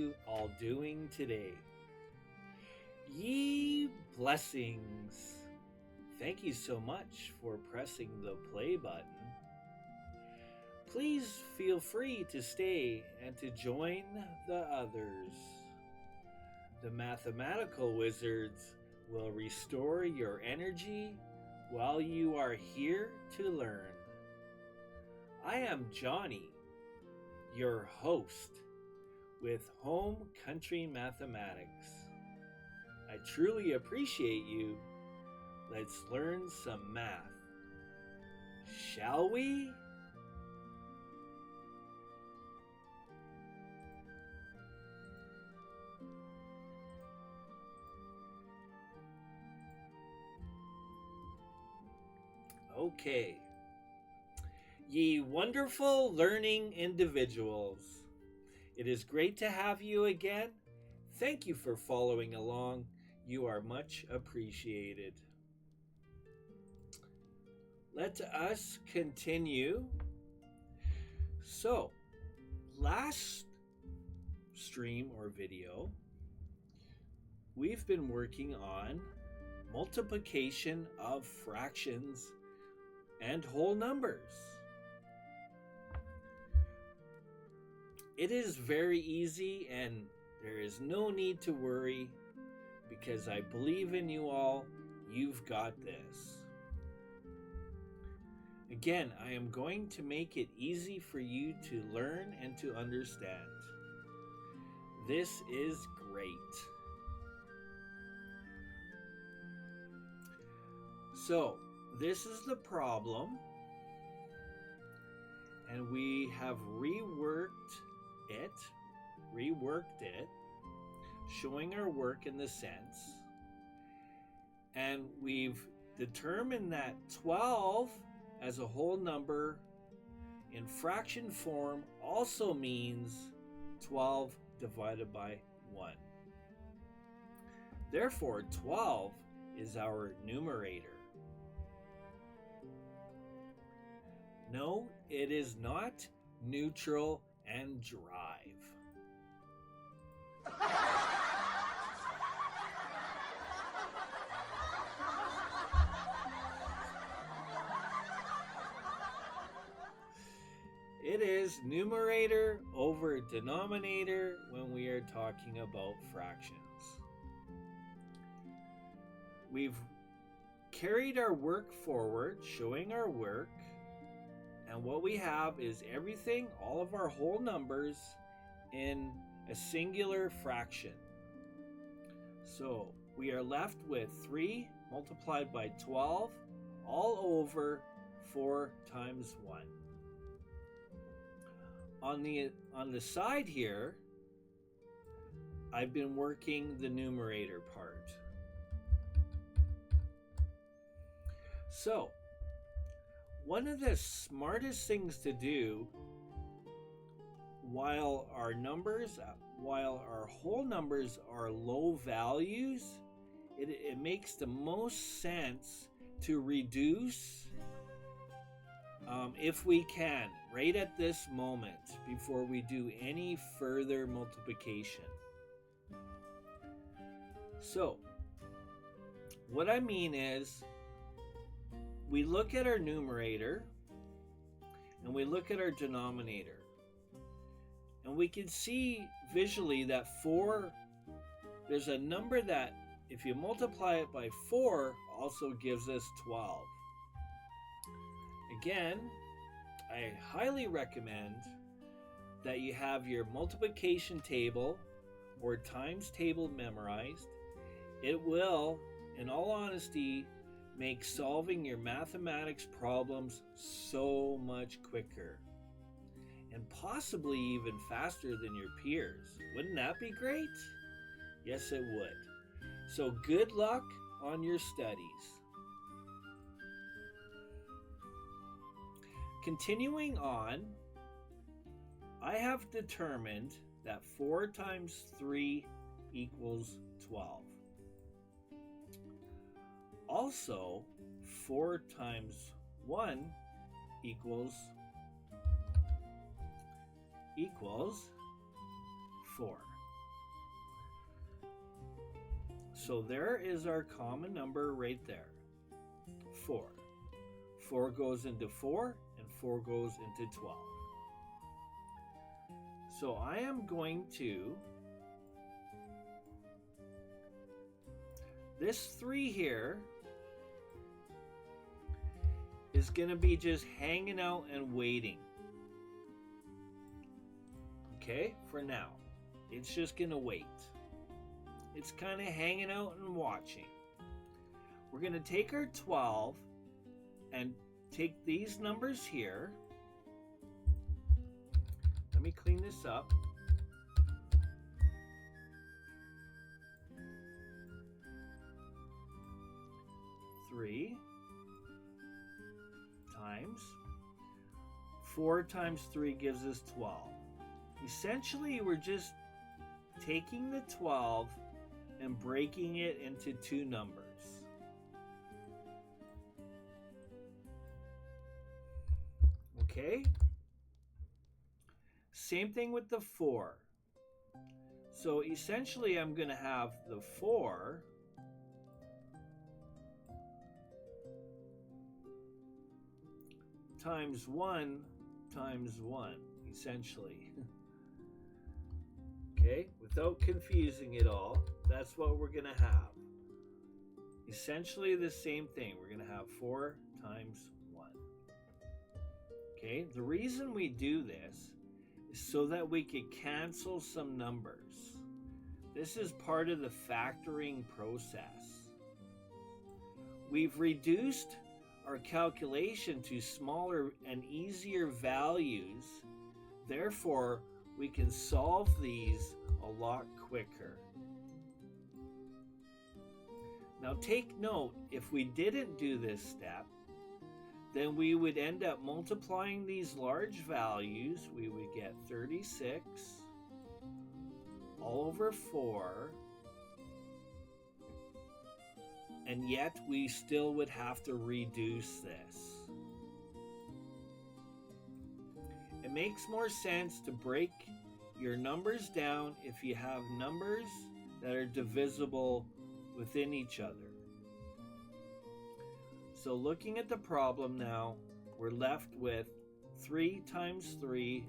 you all doing today? Ye blessings! Thank you so much for pressing the play button. Please feel free to stay and to join the others. The mathematical wizards will restore your energy while you are here to learn. I am Johnny, your host with HomeCountry Mathematics. I truly appreciate you. Let's learn some math. Shall we? Okay. Ye wonderful learning individuals. It is great to have you again. Thank you for following along. You are much appreciated. Let us continue. So, last stream or video, we've been working on multiplication of fractions and whole numbers. It is very easy and there is no need to worry because I believe in you all. You've got this. Again, I am going to make it easy for you to learn and to understand. This is great. So, this is the problem, and we have reworked it, showing our work in the sense, and we've determined that 12 as a whole number in fraction form also means 12 divided by 1. Therefore, 12 is our numerator. No, it is not neutral and drive. It is numerator over denominator when we are talking about fractions. We've carried our work forward, showing our work. And what we have is everything, all of our whole numbers in a singular fraction. So we are left with 3 multiplied by 12 all over 4 times 1. On the side here, I've been working the numerator part. So, one of the smartest things to do while our whole numbers are low values, it makes the most sense to reduce if we can, right at this moment before we do any further multiplication. So, what I mean is, we look at our numerator and we look at our denominator, and we can see visually that there's a number that if you multiply it by 4 also gives us 12. Again, I highly recommend that you have your multiplication table or times table memorized. It will, in all honesty, make solving your mathematics problems so much quicker and possibly even faster than your peers. Wouldn't that be great? Yes, it would. So good luck on your studies. Continuing on, I have determined that 4 times 3 equals 12. Also, 4 times 1 equals 4. So there is our common number right there, 4. 4 goes into 4, and 4 goes into 12. So I am going to, this 3 here is going to be just hanging out and waiting. Okay, for now. It's just going to wait. It's kind of hanging out and watching. We're going to take our 12 and take these numbers here. Let me clean this up. Three times 4 times 3 gives us 12. Essentially, we're just taking the 12 and breaking it into 2 numbers. Okay? Same thing with the 4. So essentially, I'm going to have the 4 times 1 times 1, essentially. Okay, without confusing it all, that's what we're going to have. Essentially the same thing. We're going to have 4 times 1. Okay, the reason we do this is so that we could cancel some numbers. This is part of the factoring process. We've reduced our calculation to smaller and easier values. Therefore, we can solve these a lot quicker. Now take note, if we didn't do this step, then we would end up multiplying these large values. We would get 36 all over 4, and yet we still would have to reduce this. It makes more sense to break your numbers down if you have numbers that are divisible within each other. So looking at the problem now, we're left with 3 times 3 .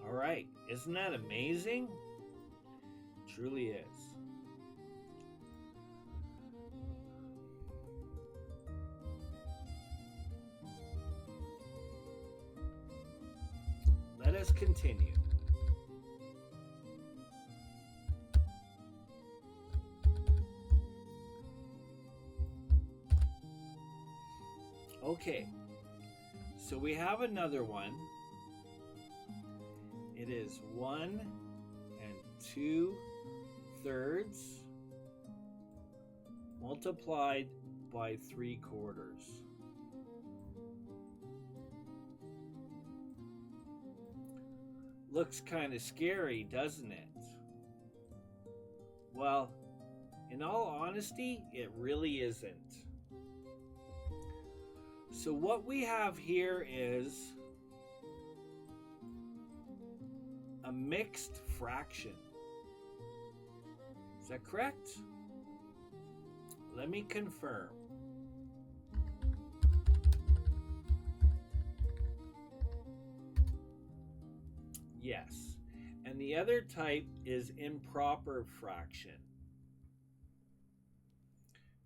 All right, isn't that amazing? It truly is. Let us continue. Okay, so we have another one. It is 1 2/3 multiplied by 3/4. Looks kind of scary, doesn't it? Well, in all honesty, it really isn't. So what we have here is a mixed fraction. Is that correct? Let me confirm. Yes. And the other type is improper fraction.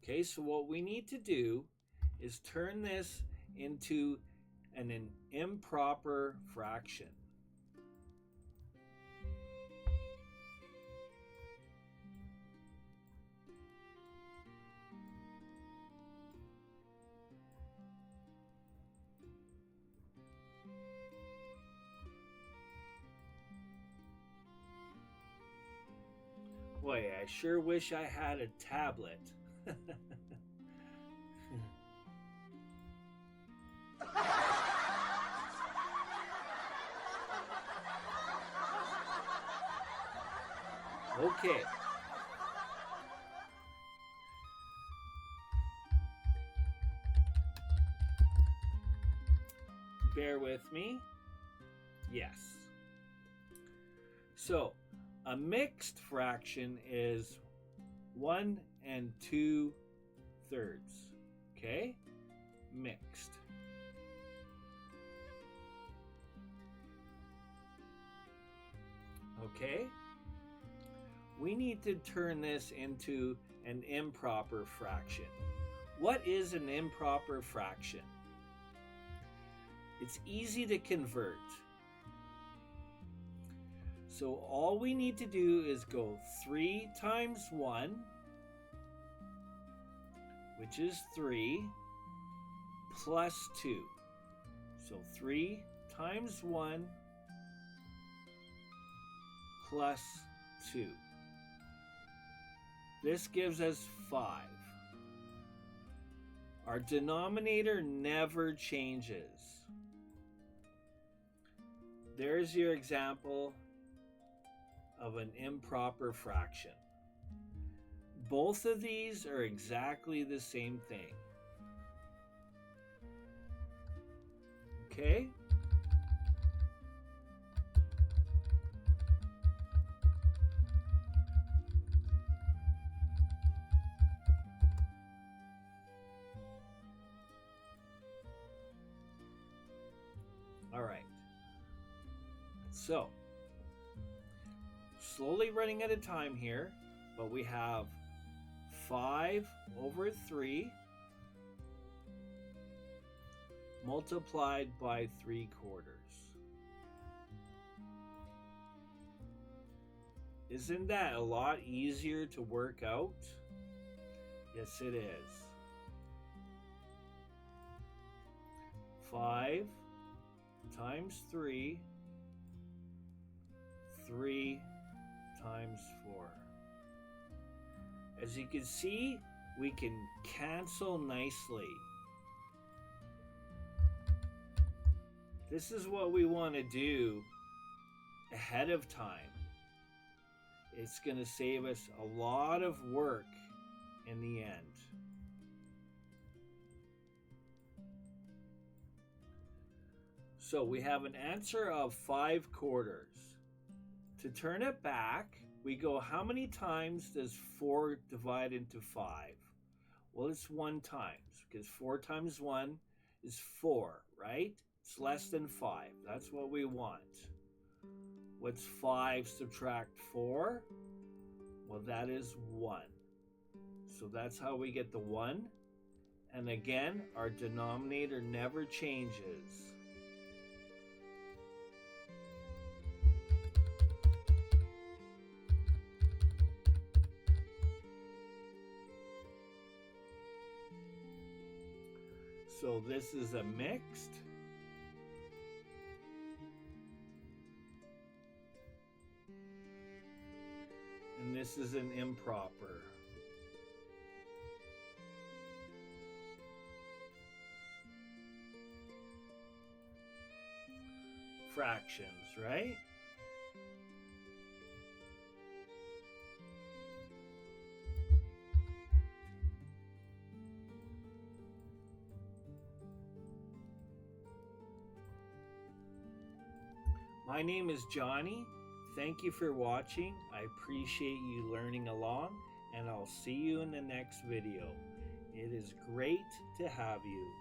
Okay, so what we need to do is turn this into an improper fraction. Boy, I sure wish I had a tablet. Okay. Bear with me. Yes. So, a mixed fraction is 1 2/3. Okay? Mixed. Okay? We need to turn this into an improper fraction. What is an improper fraction? It's easy to convert. So all we need to do is go 3 times 1, which is 3, plus 2. So 3 times 1 plus 2. This gives us 5. Our denominator never changes. There's your example of an improper fraction. Both of these are exactly the same thing. Okay? All right. So, slowly running out of time here, but we have 5/3 multiplied by 3/4. Isn't that a lot easier to work out? Yes, it is. 5 times 3, 3 times 4. As you can see, we can cancel nicely. This is what we want to do ahead of time. It's going to save us a lot of work in the end. So we have an answer of 5/4. To turn it back, we go, how many times does 4 divide into 5? Well, it's 1 times, because 4 times 1 is 4, right? It's less than 5. That's what we want. What's 5 subtract 4? Well, that is 1. So that's how we get the 1. And again, our denominator never changes. So this is a mixed. And this is an improper. Fractions, right? My name is Johnny. Thank you for watching. I appreciate you learning along, and I'll see you in the next video. It is great to have you.